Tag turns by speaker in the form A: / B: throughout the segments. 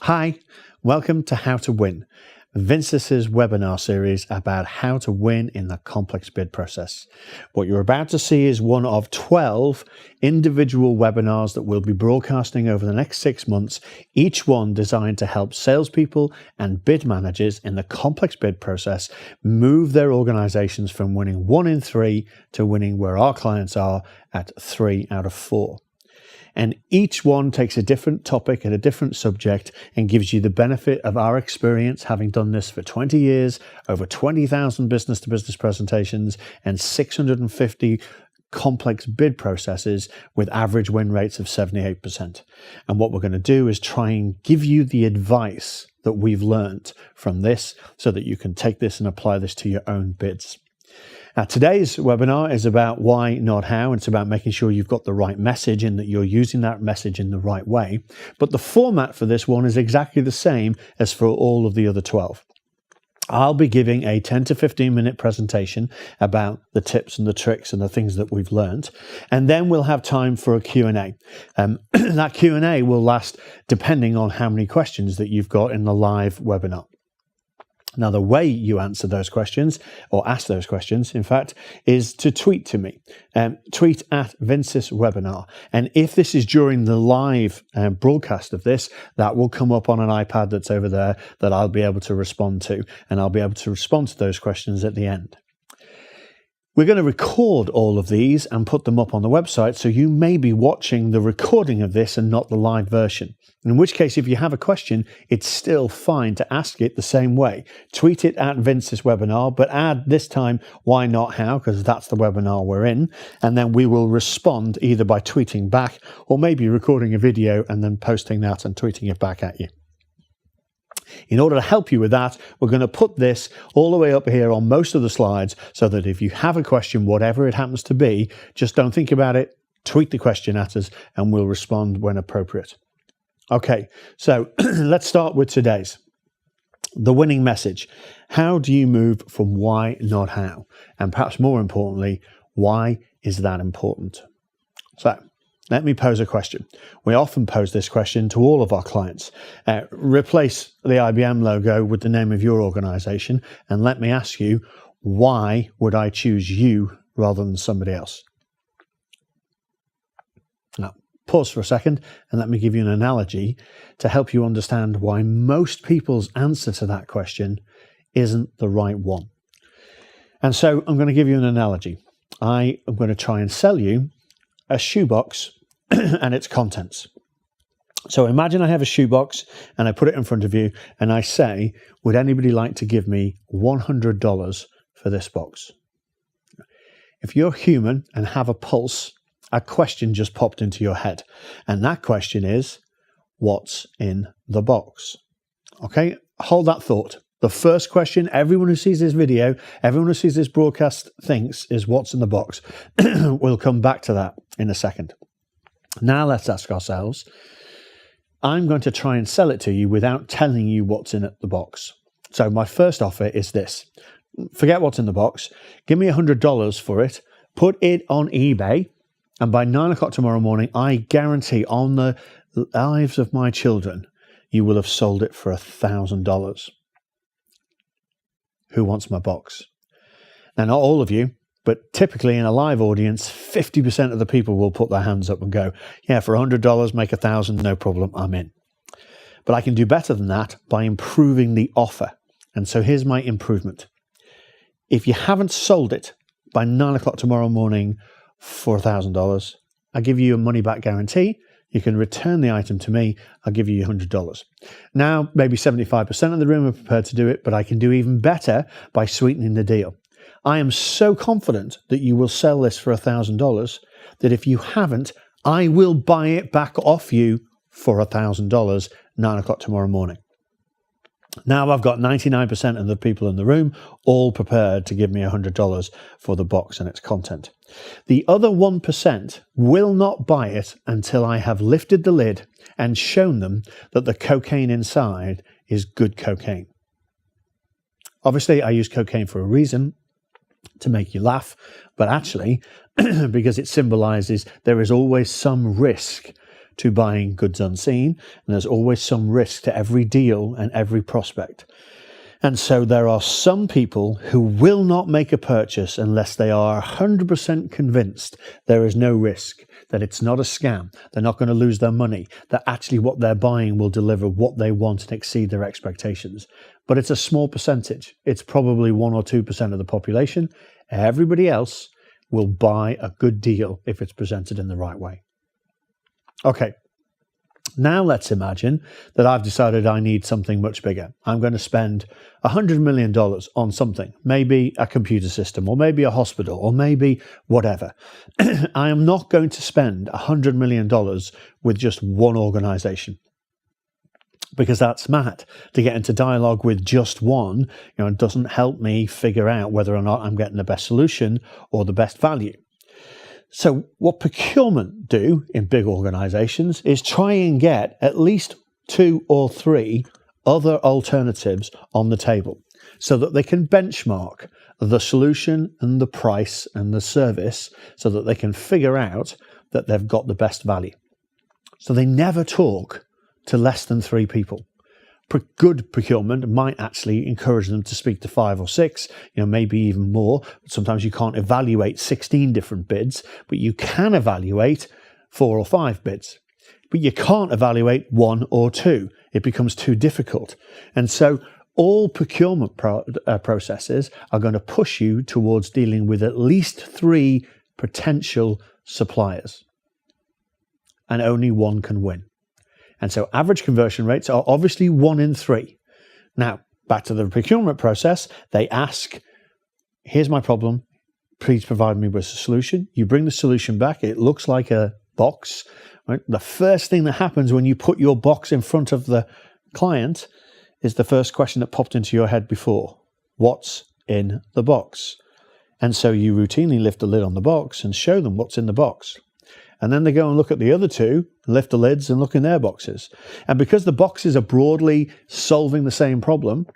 A: Hi, welcome to How to Win, Vince's webinar series about how to win in the complex bid process. What you're about to see is one of 12 individual webinars that we'll be broadcasting over the next 6 months, each one designed to help salespeople and bid managers in the complex bid process move their organizations from winning 1 in 3 to winning where our clients are at 3 out of 4. And each one takes a different topic and a different subject and gives you the benefit of our experience, having done this for 20 years, over 20,000 business-to-business presentations, and 650 complex bid processes with average win rates of 78%. And what we're going to do is try and give you the advice that we've learned from this so that you can take this and apply this to your own bids. Now, today's webinar is about why, not how. It's about making sure you've got the right message and that you're using that message in the right way. But the format for this one is exactly the same as for all of the other 12. I'll be giving a 10 to 15 minute presentation about the tips and the tricks and the things that we've learned. And then we'll have time for a Q&A. That Q&A will last depending on how many questions that you've got in the live webinar. Now, the way you answer those questions, or ask those questions, in fact, is to tweet to me. Tweet at Vince's webinar. And if this is during the live broadcast of this, that will come up on an iPad that's over there that I'll be able to respond to. And I'll be able to respond to those questions at the end. We're going to record all of these and put them up on the website, so you may be watching the recording of this and not the live version. In which case, if you have a question, it's still fine to ask it the same way. Tweet it at Vince's webinar, but add this time, why not how, because that's the webinar we're in. And then we will respond either by tweeting back or maybe recording a video and then posting that and tweeting it back at you. In order to help you with that, we're going to put this all the way up here on most of the slides so that if you have a question, whatever it happens to be, just don't think about it, tweet the question at us and we'll respond when appropriate. Okay, so let's start with today's. The winning message. How do you move from why, not how? And perhaps more importantly, why is that important? So, let me pose a question. We often pose this question to all of our clients. Replace the IBM logo with the name of your organization and let me ask you, why would I choose you rather than somebody else? Now, pause for a second and let me give you an analogy to help you understand why most people's answer to that question isn't the right one. And so I'm going to give you an analogy. I am going to try and sell you a shoebox and its contents. So imagine I have a shoebox and I put it in front of you and I say, would anybody like to give me $100 for this box? If you're human and have a pulse, a question just popped into your head. And that question is, what's in the box? Okay, hold that thought. The first question everyone who sees this video, everyone who sees this broadcast thinks is what's in the box. We'll come back to that in a second. Now let's ask ourselves, I'm going to try and sell it to you without telling you what's in the box. So my first offer is this. Forget what's in the box. Give me $100 for it. Put it on eBay. And by 9 o'clock tomorrow morning, I guarantee on the lives of my children, you will have sold it for $1,000. Who wants my box? Now, not all of you, but typically in a live audience, 50% of the people will put their hands up and go, yeah, for $100, make $1,000, no problem, I'm in. But I can do better than that by improving the offer. And so here's my improvement. If you haven't sold it by 9 o'clock tomorrow morning for $1,000, I give you a money back guarantee. You can return the item to me. I'll give you $100. Now, maybe 75% of the room are prepared to do it, but I can do even better by sweetening the deal. I am so confident that you will sell this for $1,000 that if you haven't, I will buy it back off you for $1,000, 9 o'clock tomorrow morning. Now I've got 99% of the people in the room all prepared to give me $100 for the box and its content. The other 1% will not buy it until I have lifted the lid and shown them that the cocaine inside is good cocaine. Obviously, I use cocaine for a reason, to make you laugh, but actually because it symbolizes there is always some risk to buying goods unseen, and there's always some risk to every deal and every prospect. And so there are some people who will not make a purchase unless they are 100% convinced there is no risk, that it's not a scam, they're not going to lose their money, that actually what they're buying will deliver what they want and exceed their expectations. But it's a small percentage. It's probably 1 or 2% of the population. Everybody else will buy a good deal if it's presented in the right way. Okay. Now let's imagine that I've decided I need something much bigger. I'm going to spend $100 million on something, maybe a computer system, or maybe a hospital, or maybe whatever. I am not going to spend $100 million with just one organization, because that's mad. To get into dialogue with just one, it doesn't help me figure out whether or not I'm getting the best solution or the best value. So what procurement do in big organizations is try and get at least 2 or 3 other alternatives on the table so that they can benchmark the solution and the price and the service so that they can figure out that they've got the best value. So they never talk to less than 3 people. Good procurement might actually encourage them to speak to 5 or 6, maybe even more. Sometimes you can't evaluate 16 different bids, but you can evaluate 4 or 5 bids. But you can't evaluate 1 or 2. It becomes too difficult. And so all procurement processes are going to push you towards dealing with at least 3 potential suppliers. And only one can win. And so average conversion rates are obviously 1 in 3. Now, back to the procurement process, they ask, here's my problem, please provide me with a solution. You bring the solution back, it looks like a box. Right? The first thing that happens when you put your box in front of the client is the first question that popped into your head before. What's in the box? And so you routinely lift the lid on the box and show them what's in the box. And then they go and look at the other 2, lift the lids and look in their boxes. And because the boxes are broadly solving the same problem,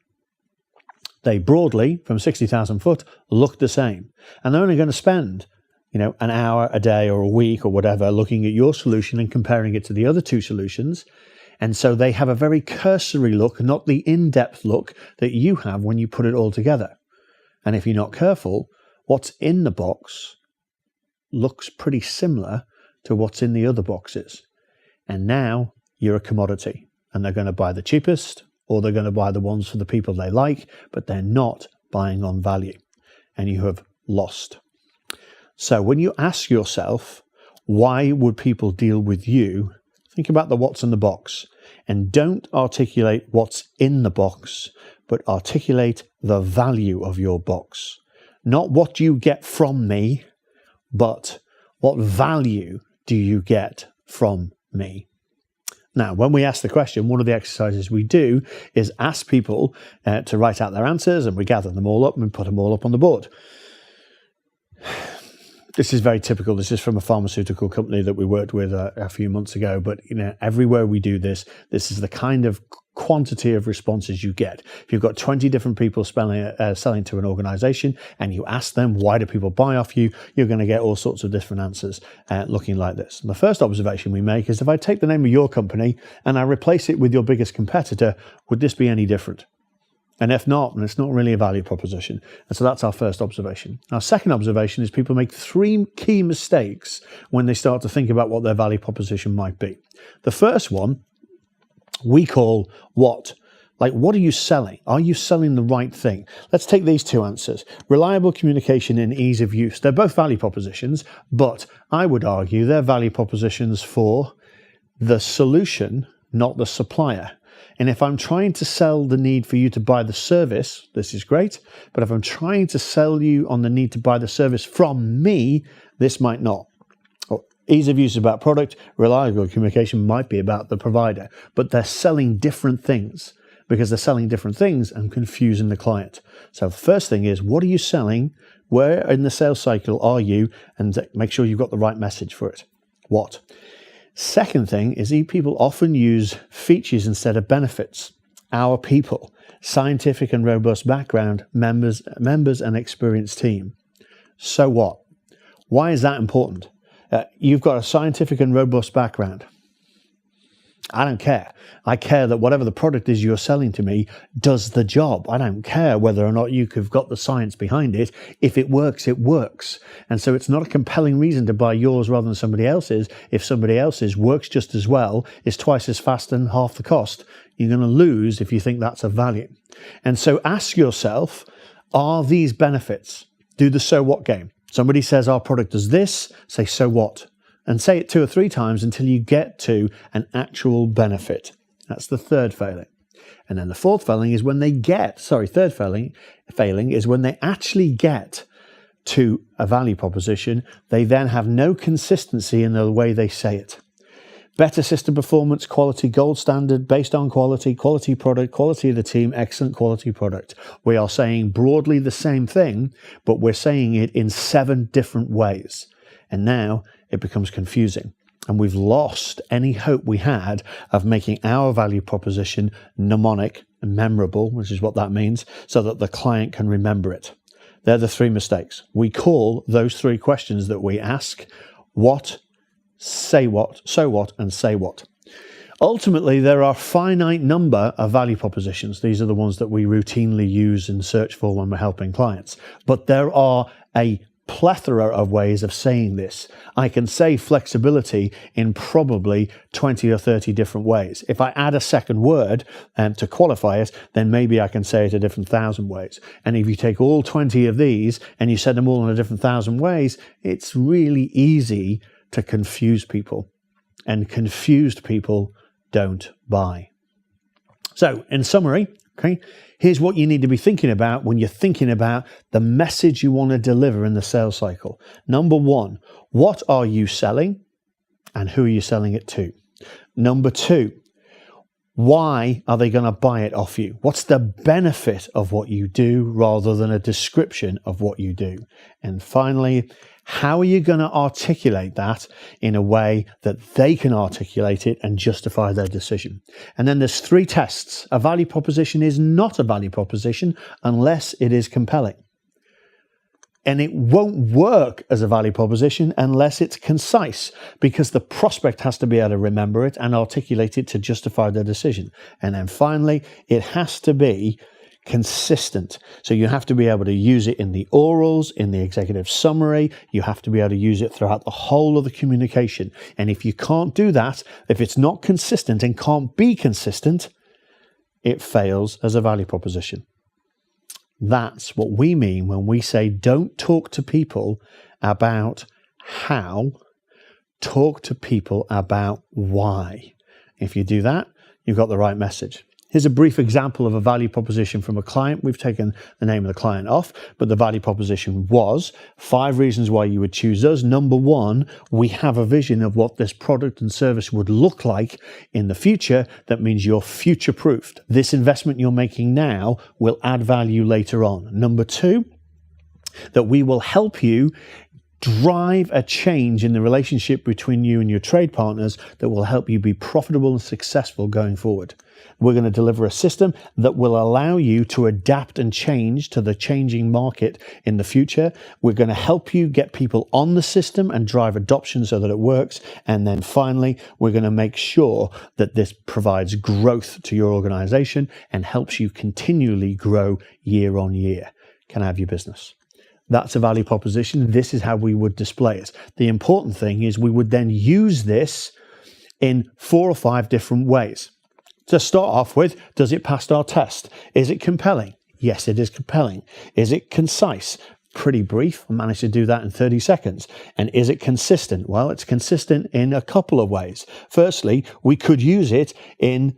A: they broadly, from 60,000 foot, look the same. And they're only going to spend, an hour, a day, or a week, or whatever, looking at your solution and comparing it to the other 2 solutions. And so they have a very cursory look, not the in-depth look that you have when you put it all together. And if you're not careful, what's in the box looks pretty similar to what's in the other boxes. And now you're a commodity, and they're going to buy the cheapest, or they're going to buy the ones for the people they like, but they're not buying on value, and you have lost. So when you ask yourself, why would people deal with you? Think about the what's in the box, and don't articulate what's in the box, but articulate the value of your box. Not what you get from me, but what value do you get from me? Now, when we ask the question, one of the exercises we do is ask people to write out their answers, and we gather them all up and we put them all up on the board. This is very typical. This is from a pharmaceutical company that we worked with a few months ago. But everywhere we do this, this is the kind of quantity of responses you get. If you've got 20 different people selling to an organization and you ask them, why do people buy off you? You're going to get all sorts of different answers looking like this. And the first observation we make is, if I take the name of your company and I replace it with your biggest competitor, would this be any different? And if not, then it's not really a value proposition. And so that's our first observation. Our second observation is people make 3 key mistakes when they start to think about what their value proposition might be. The first one we call what? Like, what are you selling? Are you selling the right thing? Let's take these 2 answers. Reliable communication and ease of use. They're both value propositions, but I would argue they're value propositions for the solution, not the supplier. And if I'm trying to sell the need for you to buy the service, this is great. But if I'm trying to sell you on the need to buy the service from me, this might not. Ease of use is about product. Reliable communication might be about the provider. But they're selling different things. Because they're selling different things and confusing the client. So the first thing is, what are you selling? Where in the sales cycle are you? And make sure you've got the right message for it. What? Second thing is, people often use features instead of benefits. Our people, scientific and robust background, members and experienced team. So what? Why is that important? You've got a scientific and robust background. I don't care. I care that whatever the product is you're selling to me does the job. I don't care whether or not you've got the science behind it. If it works, it works. And so it's not a compelling reason to buy yours rather than somebody else's. If somebody else's works just as well, is twice as fast and half the cost, you're going to lose if you think that's of value. And so ask yourself, are these benefits? Do the so what game. Somebody says our product does this, say so what? And say it 2 or 3 times until you get to an actual benefit. That's the third failing. And then the fourth failing is when they third failing is when they actually get to a value proposition, they then have no consistency in the way they say it. Better system performance, quality, gold standard, based on quality, quality product, quality of the team, excellent quality product. We are saying broadly the same thing, but we're saying it in 7 different ways. And now it becomes confusing. And we've lost any hope we had of making our value proposition mnemonic and memorable, which is what that means, so that the client can remember it. They're the 3 mistakes. We call those 3 questions that we ask what, say what, so what, and say what. Ultimately, there are a finite number of value propositions. These are the ones that we routinely use and search for when we're helping clients. But there are a plethora of ways of saying this. I can say flexibility in probably 20 or 30 different ways. If I add a second word to qualify it, then maybe I can say it a different 1,000 ways. And if you take all 20 of these and you say them all in a different 1,000 ways, it's really easy to confuse people. And confused people don't buy. So, in summary, okay, here's what you need to be thinking about when you're thinking about the message you want to deliver in the sales cycle. Number 1, what are you selling and who are you selling it to? Number 2, why are they going to buy it off you? What's the benefit of what you do rather than a description of what you do? And finally, how are you going to articulate that in a way that they can articulate it and justify their decision? And then there's 3 tests. A value proposition is not a value proposition unless it is compelling. And it won't work as a value proposition unless it's concise, because the prospect has to be able to remember it and articulate it to justify their decision. And then finally, it has to be consistent. So you have to be able to use it in the orals, in the executive summary. You have to be able to use it throughout the whole of the communication. And if you can't do that, if it's not consistent and can't be consistent, it fails as a value proposition. That's what we mean when we say don't talk to people about how, talk to people about why. If you do that, you've got the right message. Here's a brief example of a value proposition from a client. We've taken the name of the client off, but the value proposition was 5 reasons why you would choose us. Number 1, we have a vision of what this product and service would look like in the future. That means you're future-proofed. This investment you're making now will add value later on. Number 2, that we will help you drive a change in the relationship between you and your trade partners that will help you be profitable and successful going forward. We're going to deliver a system that will allow you to adapt and change to the changing market in the future. We're going to help you get people on the system and drive adoption so that it works. And then finally, we're going to make sure that this provides growth to your organization and helps you continually grow year on year. Can I have your business? That's a value proposition. This is how we would display it. The important thing is we would then use this in 4 or 5 different ways. To start off with, does it pass our test? Is it compelling? Yes, it is compelling. Is it concise? Pretty brief. I managed to do that in 30 seconds. And is it consistent? Well, it's consistent in a couple of ways. Firstly, we could use it in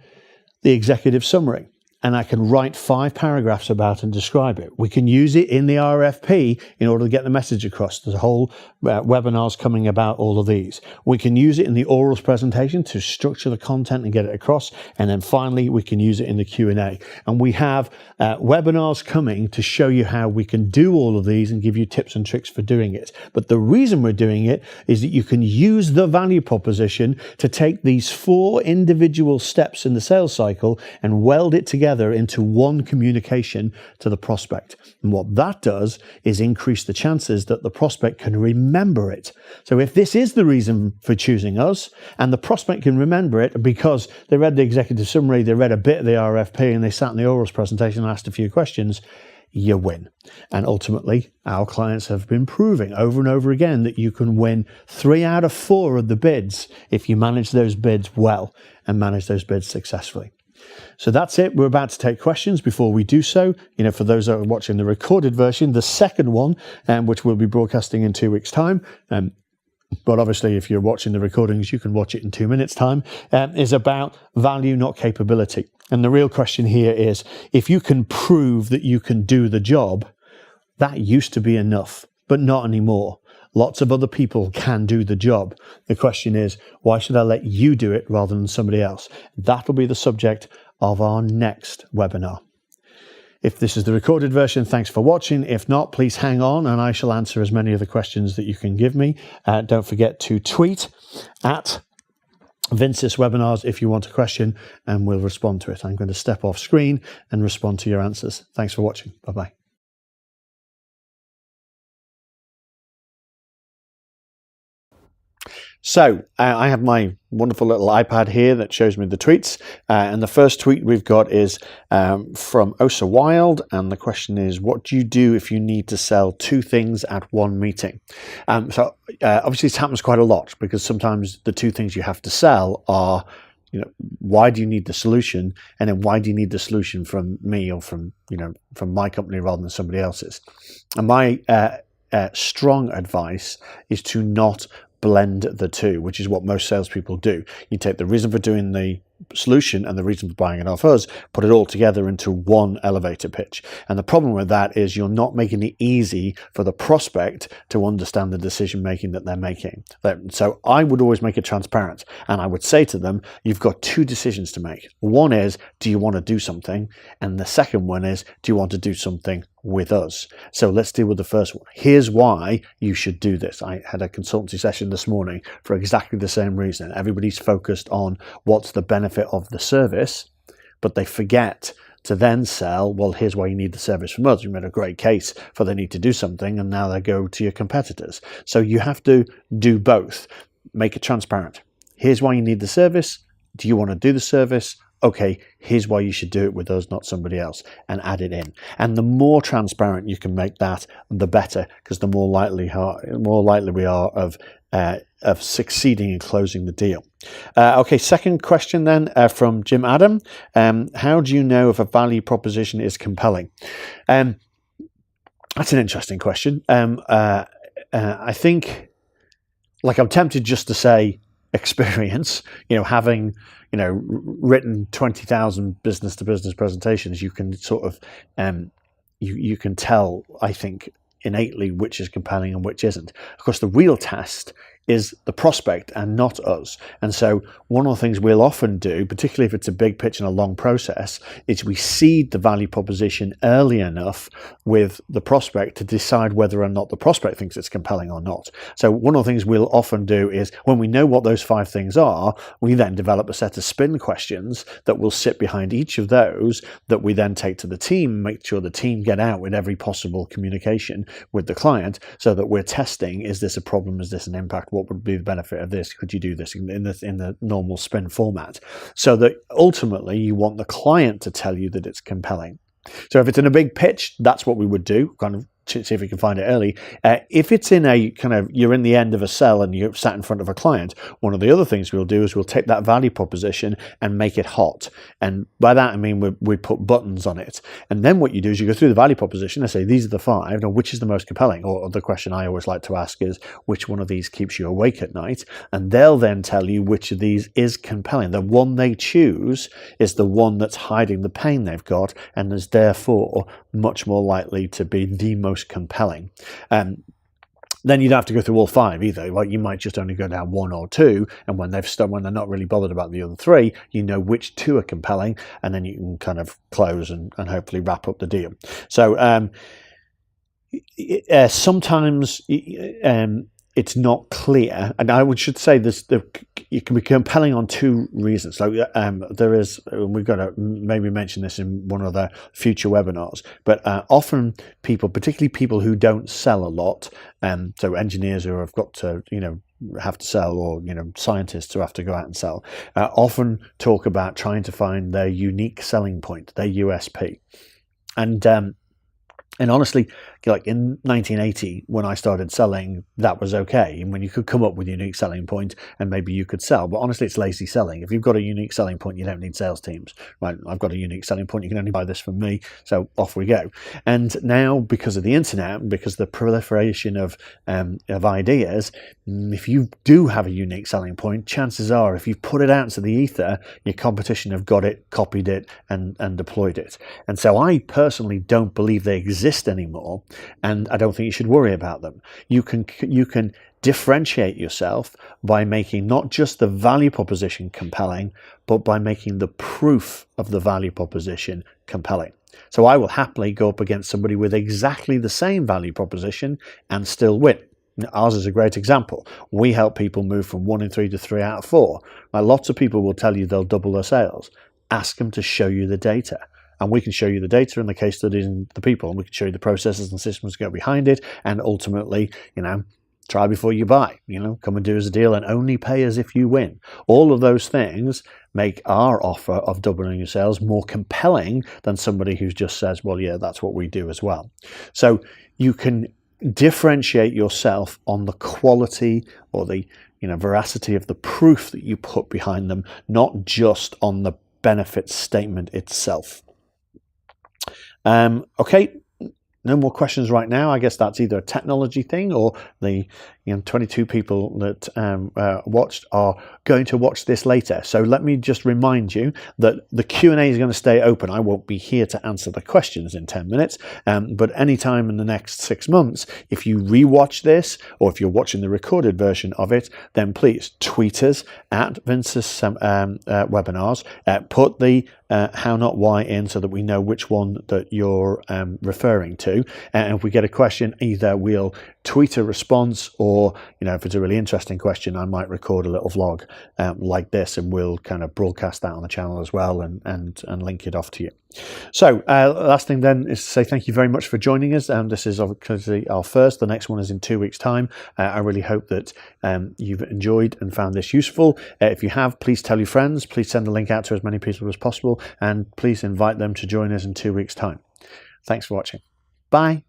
A: the executive summary. And I can write 5 paragraphs about and describe it. We can use it in the RFP in order to get the message across. There's a whole webinars coming about all of these. We can use it in the orals presentation to structure the content and get it across. And then finally, we can use it in the Q&A. And we have webinars coming to show you how we can do all of these and give you tips and tricks for doing it. But the reason we're doing it is that you can use the value proposition to take these 4 individual steps in the sales cycle and weld it together together into one communication to the prospect. And what that does is increase the chances that the prospect can remember it. So if this is the reason for choosing us, and the prospect can remember it because they read the executive summary, they read a bit of the RFP, and they sat in the orals presentation and asked a few questions, you win. And ultimately, our clients have been proving over and over again that you can win 3 out of 4 of the bids if you manage those bids well and manage those bids successfully. So that's it. We're about to take questions. Before we do so, for those that are watching the recorded version, the second one, which we'll be broadcasting in 2 weeks' time, but obviously if you're watching the recordings, you can watch it in 2 minutes' time, is about value, not capability. And the real question here is, if you can prove that you can do the job, that used to be enough, but not anymore. Lots of other people can do the job. The question is, why should I let you do it rather than somebody else? That'll be the subject of our next webinar. If this is the recorded version, thanks for watching. If not, please hang on and I shall answer as many of the questions that you can give me. Don't forget to tweet at Vince's webinars if you want a question, and we'll respond to it. I'm going to step off screen and respond to your answers. Thanks for watching. Bye-bye. So I have my wonderful little iPad here that shows me the tweets. And the first tweet we've got is from Osa Wild. And the question is, what do you do if you need to sell 2 things at one meeting? So obviously this happens quite a lot, because sometimes the 2 things you have to sell are, why do you need the solution? And then why do you need the solution from me or from my company rather than somebody else's? And my strong advice is to not blend the 2, which is what most salespeople do. You take the reason for doing the solution and the reason for buying it off us, put it all together into one elevator pitch. And the problem with that is you're not making it easy for the prospect to understand the decision making that they're making. So I would always make it transparent, and I would say to them, you've got 2 decisions to make. One is, do you want to do something? And the second one is, do you want to do something with us? So let's deal with the first one. Here's why you should do this. I had a consultancy session this morning for exactly the same reason. Everybody's focused on what's the benefit of the service, but they forget to then sell, well, here's why you need the service from us. You made a great case for they need to do something, and now they go to your competitors. So you have to do both. Make it transparent. Here's why you need the service. Do you want to do the service? Okay, here's why you should do it with us, not somebody else, and add it in. And the more transparent you can make that, the better, because the more likely we are of succeeding in closing the deal. Okay, second question then from Jim Adam. How do you know if a value proposition is compelling? That's an interesting question. I think, I'm tempted just to say experience. Having written 20,000 business-to-business presentations, you can sort of you can tell, I think, innately which is compelling and which isn't. Of course, the real test is the prospect and not us. And so one of the things we'll often do, particularly if it's a big pitch and a long process, is we seed the value proposition early enough with the prospect to decide whether or not the prospect thinks it's compelling or not. So one of the things we'll often do is, when we know what those 5 things are, we then develop a set of spin questions that will sit behind each of those, that we then take to the team, make sure the team get out with every possible communication with the client, so that we're testing, is this a problem, is this an impact, what would be the benefit of this, could you do this in the normal spin format, so that ultimately you want the client to tell you that it's compelling. So if it's in a big pitch, that's what we would do, kind of see if we can find it early. If it's in a kind of, you're in the end of a sell and you're sat in front of a client, one of the other things we'll do is we'll take that value proposition and make it hot. And by that, I mean, we put buttons on it. And then what you do is you go through the value proposition and say, these are the 5, now which is the most compelling? Or the question I always like to ask is, which one of these keeps you awake at night? And they'll then tell you which of these is compelling. The one they choose is the one that's hiding the pain they've got, and is therefore much more likely to be the most compelling. Then you don't have to go through all 5 either. Like, you might just only go down 1 or 2, and when they're not really bothered about the other 3, you know which 2 are compelling, and then you can kind of close and hopefully wrap up the deal. So sometimes it's not clear. And I should say this: it can be compelling on two reasons. So there is, we've got to maybe mention this in one of the future webinars, but often people, particularly people who don't sell a lot, so engineers who have got to, have to sell, or scientists who have to go out and sell, often talk about trying to find their unique selling point, their USP. And honestly, like in 1980, when I started selling, that was okay. And when you could come up with a unique selling point and maybe you could sell. But honestly, it's lazy selling. If you've got a unique selling point, you don't need sales teams. Right? I've got a unique selling point. You can only buy this from me. So off we go. And now, because of the internet, because of the proliferation of ideas, if you do have a unique selling point, chances are, if you put it out into the ether, your competition have got it, copied it, and deployed it. And so I personally don't believe they exist anymore, and I don't think you should worry about them. You can differentiate yourself by making not just the value proposition compelling, but by making the proof of the value proposition compelling. So I will happily go up against somebody with exactly the same value proposition and still win. Ours is a great example. We help people move from 1 in 3 to 3 out of 4. Now, lots of people will tell you they'll double their sales. Ask them to show you the data. And we can show you the data and the case studies and the people, and we can show you the processes and systems that go behind it. And ultimately, try before you buy, come and do us a deal and only pay us if you win. All of those things make our offer of doubling your sales more compelling than somebody who just says, well, yeah, that's what we do as well. So you can differentiate yourself on the quality or the veracity of the proof that you put behind them, not just on the benefit statement itself. Okay, no more questions right now. I guess that's either a technology thing or the 22 people that watched are going to watch this later. So let me just remind you that the Q&A is going to stay open. I won't be here to answer the questions in 10 minutes, but anytime in the next 6 months, if you rewatch this or if you're watching the recorded version of it, then please tweet us at Vince's webinars. Put the how not why in so that we know which one that you're referring to. And if we get a question, either we'll tweet a response, or if it's a really interesting question, I might record a little vlog like this, and we'll kind of broadcast that on the channel as well and link it off to you. So last thing then is to say thank you very much for joining us. This is obviously our first. The next one is in 2 weeks' time. I really hope that you've enjoyed and found this useful. If you have, please tell your friends. Please send the link out to as many people as possible, and please invite them to join us in 2 weeks' time. Thanks for watching. Bye.